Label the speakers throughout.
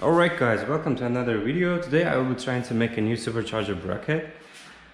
Speaker 1: Alright guys, welcome to another video. Today I will be trying to make a new supercharger bracket.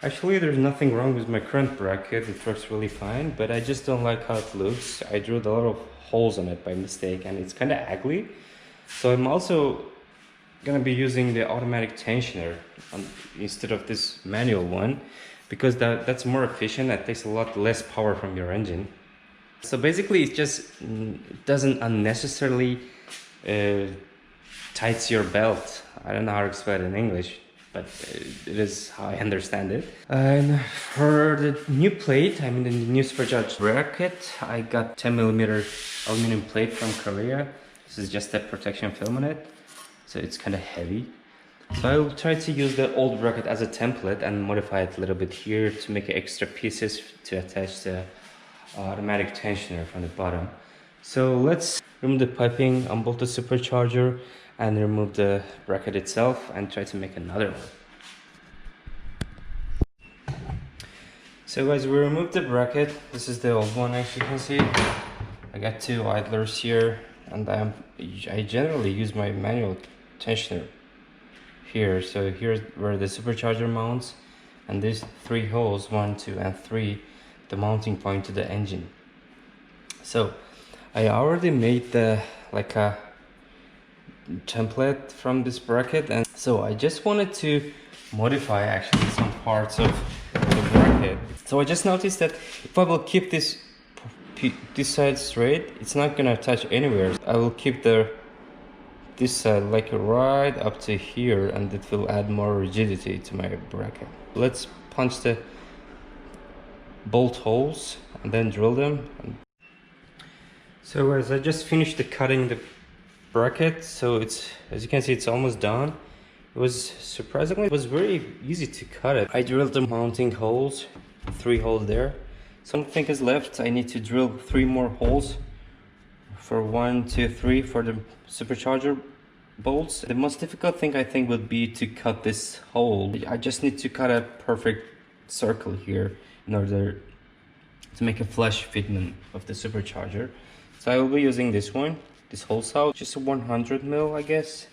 Speaker 1: Actually there's nothing wrong with my current bracket, it works really fine, but I just don't like how it looks. I drilled a lot of holes on it by mistake and it's kind of ugly. So I'm also gonna be using the automatic tensioner instead of this manual one, because that's more efficient. It takes a lot less power from your engine. So basically it doesn't unnecessarily tights your belt. I don't know how to explain it in English, but it is how I understand it. And for the new plate, I mean the new supercharged bracket, I got 10mm aluminum plate from Korea. This is just a protection film on it, so it's kind of heavy. So I will try to use the old bracket as a template and modify it a little bit here to make extra pieces to attach the automatic tensioner from the bottom. So let's remove the piping, unbolt the supercharger, and remove the bracket itself and try to make another one. So guys, we removed the bracket. This is the old one, as you can see. I got two idlers here, and I generally use my manual tensioner here. So here's where the supercharger mounts, and these three holes, 1, 2, and 3, the mounting point to the engine. So I already made the a template from this bracket, and so I just wanted to modify actually some parts of the bracket. So I just noticed that if I will keep this side straight, it's not gonna touch anywhere. I will keep this side like right up to here, and it will add more rigidity to my bracket. Let's punch the bolt holes and then drill them. So guys, I just finished cutting the bracket, so it's, as you can see, it's almost done. It was very easy to cut it. I drilled the mounting holes, 3 holes there. Something is left. I need to drill 3 more holes for 1, 2, 3 for the supercharger bolts. The most difficult thing I think would be to cut this hole. I just need to cut a perfect circle here in order to make a flush fitment of the supercharger. So I will be using this one, this hole saw, just a 100mm, I guess.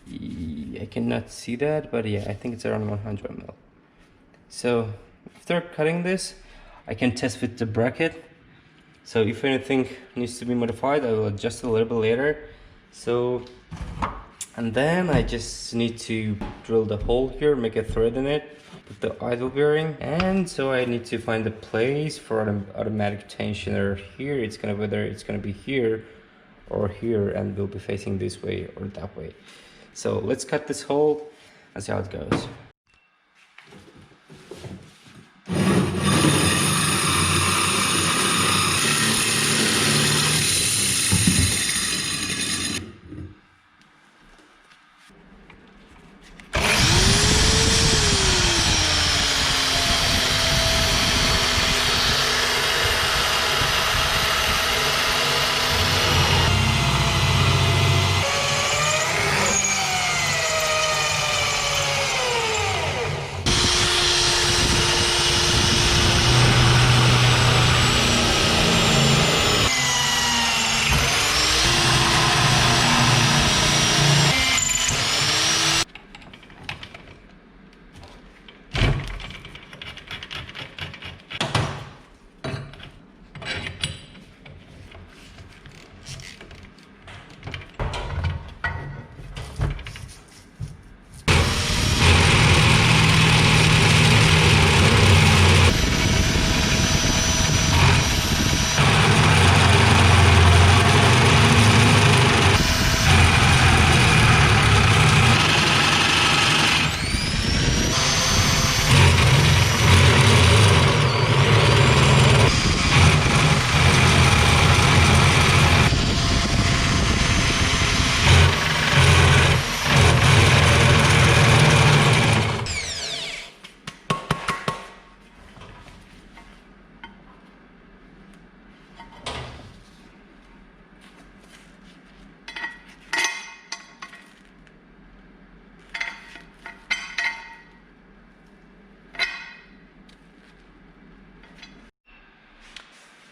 Speaker 1: I cannot see that, but yeah, I think it's around 100mm. So after cutting this, I can test with the bracket. So if anything needs to be modified, I will adjust a little bit later. So, and then I just need to drill the hole here, make a thread in it, put the idle bearing, and so I need to find the place for an automatic tensioner here. Whether it's gonna be here or here, and we'll be facing this way or that way. So let's cut this hole and see how it goes.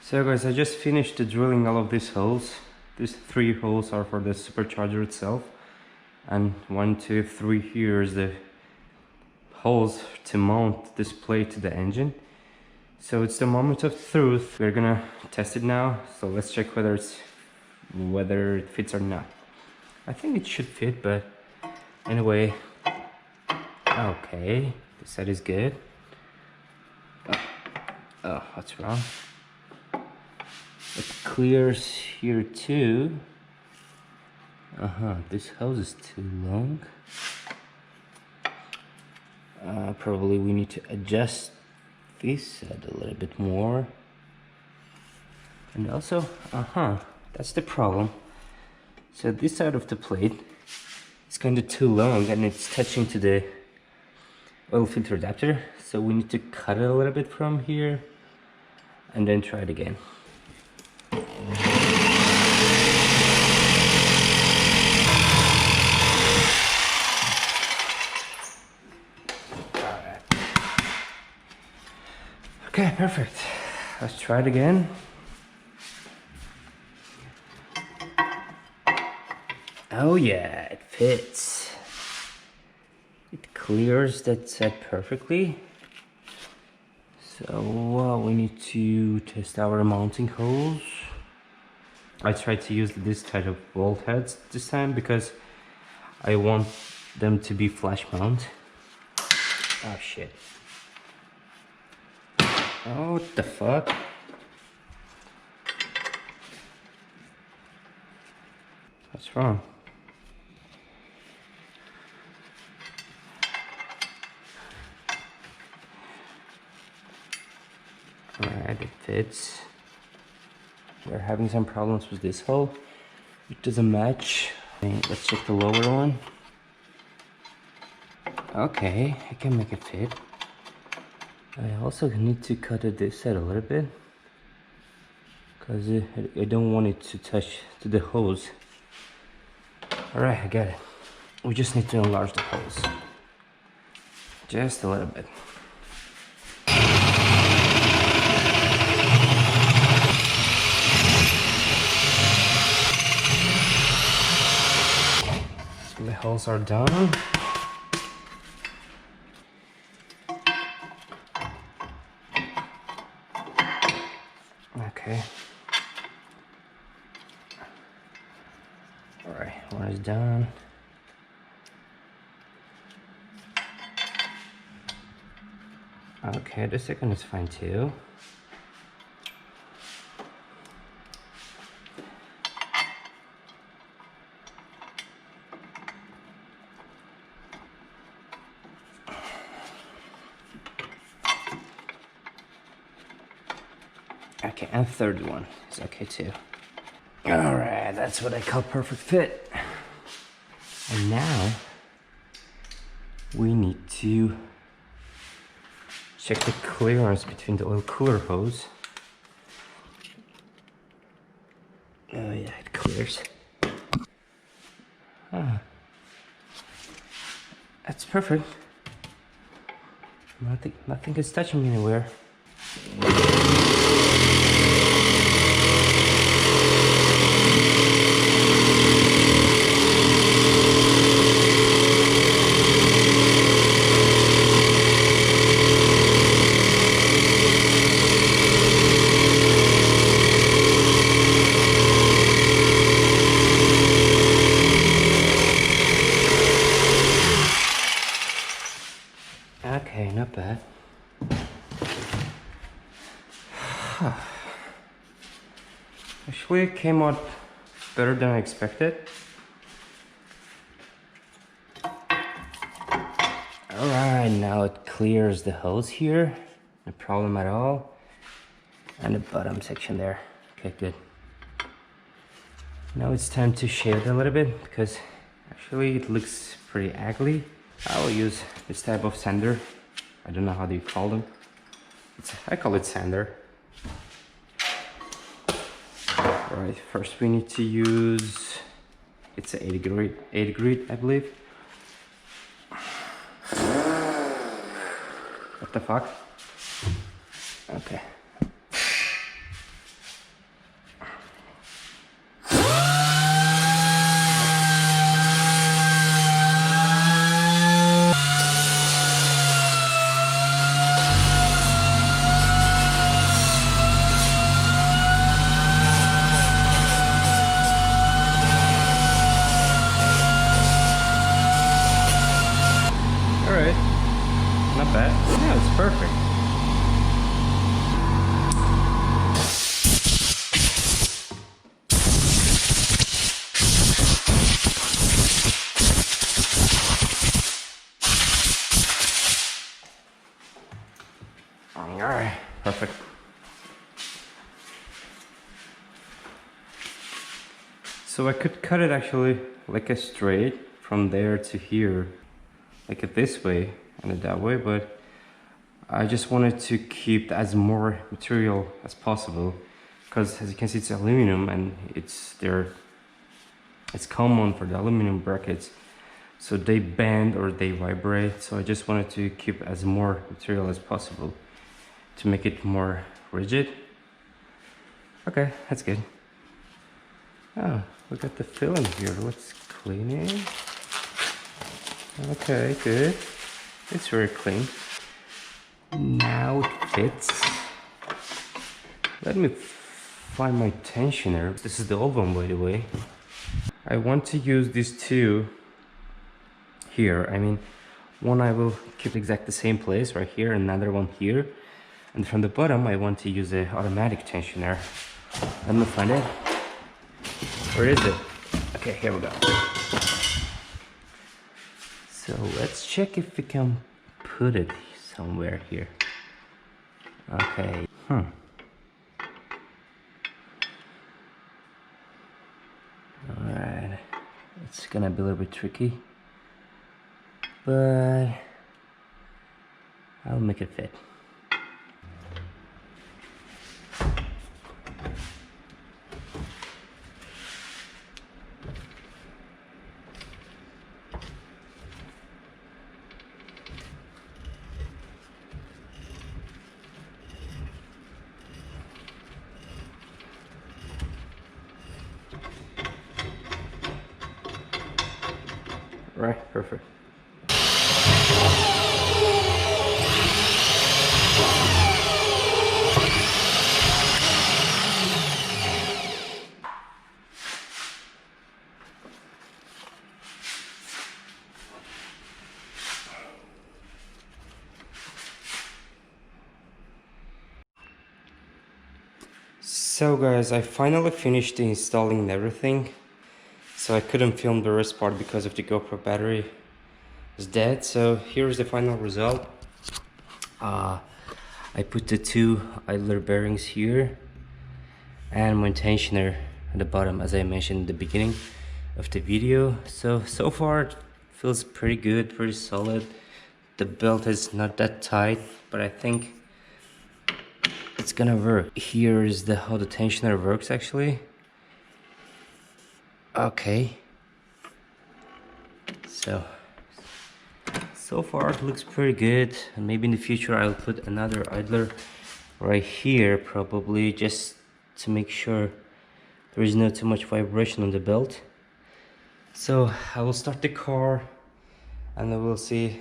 Speaker 1: So guys, I just finished drilling all of these holes. These 3 holes are for the supercharger itself. And 1, 2, 3 here is the holes to mount this plate to the engine. So it's the moment of truth. We're gonna test it now. So let's check whether it fits or not. I think it should fit, but anyway. Okay, this side is good. Oh, what's wrong? It clears here too. This hose is too long. Probably we need to adjust this side a little bit more. And also, that's the problem. So this side of the plate is kind of too long and it's touching to the oil filter adapter. So we need to cut it a little bit from here and then try it again. Okay, perfect. Let's try it again. Oh yeah, it fits. It clears that set perfectly. So we need to test our mounting holes. I tried to use this type of bolt heads this time because I want them to be flush mount. Oh shit. Oh, what the fuck? What's wrong? Alright, it fits. We're having some problems with this hole. It doesn't match. Okay, let's check the lower one. Okay, I can make it fit. I also need to cut it this side a little bit because I don't want it to touch to the hose. Alright, I got it. We just need to enlarge the hose. Just a little bit. So the holes are done. Okay. Alright, one is done. Okay, the second is fine too. Okay, and third one is okay too. Alright, that's what I call perfect fit. And now we need to check the clearance between the oil cooler hose. Oh yeah, it clears. That's perfect. Nothing is touching me anywhere. Okay, not bad. Actually, it came out better than I expected. Alright, now it clears the hose here. No problem at all. And the bottom section there. Okay, good. Now it's time to shave it a little bit because actually it looks pretty ugly. I will use this type of sander. I don't know how do you call them. I call it sander. Alright, first we need to use, it's an 80 grit, I believe. What the fuck? Okay. perfect. Alright, perfect. So I could cut it actually like a straight from there to here, like it this way and it that way, but I just wanted to keep as more material as possible because as you can see it's aluminum and it's common for the aluminum brackets, so they bend or they vibrate, so I just wanted to keep as more material as possible to make it more rigid. Okay, that's good. Oh, we got the filling here. Let's clean it. Okay, good. It's very clean. Now it fits. Let me find my tensioner. This is the old one, by the way. I want to use these two here. I mean, one I will keep exact the same place right here, another one here. And from the bottom, I want to use an automatic tensioner. Let me find it. Where is it? Okay, here we go. So let's check if we can put it somewhere here. Okay. Alright. It's gonna be a little bit tricky, but I'll make it fit. Right, perfect. So guys, I finally finished installing everything. So I couldn't film the rest part because of the GoPro battery is dead. So here's the final result. I put the two idler bearings here and my tensioner at the bottom, as I mentioned in the beginning of the video. So far it feels pretty good, pretty solid. The belt is not that tight, but I think it's gonna work. Here is how the tensioner works actually. Okay, so far it looks pretty good, and maybe in the future I'll put another idler right here probably, just to make sure there is not too much vibration on the belt. So I will start the car and then we'll see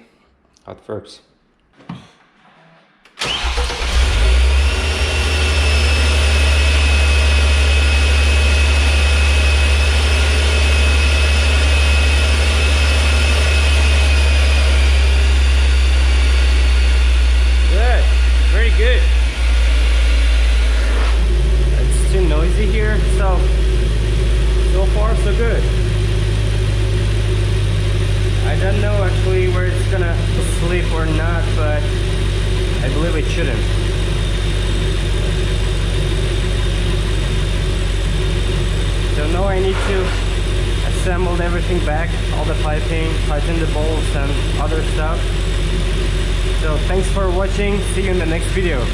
Speaker 1: how it works. So far so good. I don't know actually where it's gonna sleep or not, but I believe it shouldn't. So now I need to assemble everything back, all the piping, tighten the bolts and other stuff. So thanks for watching, see you in the next video.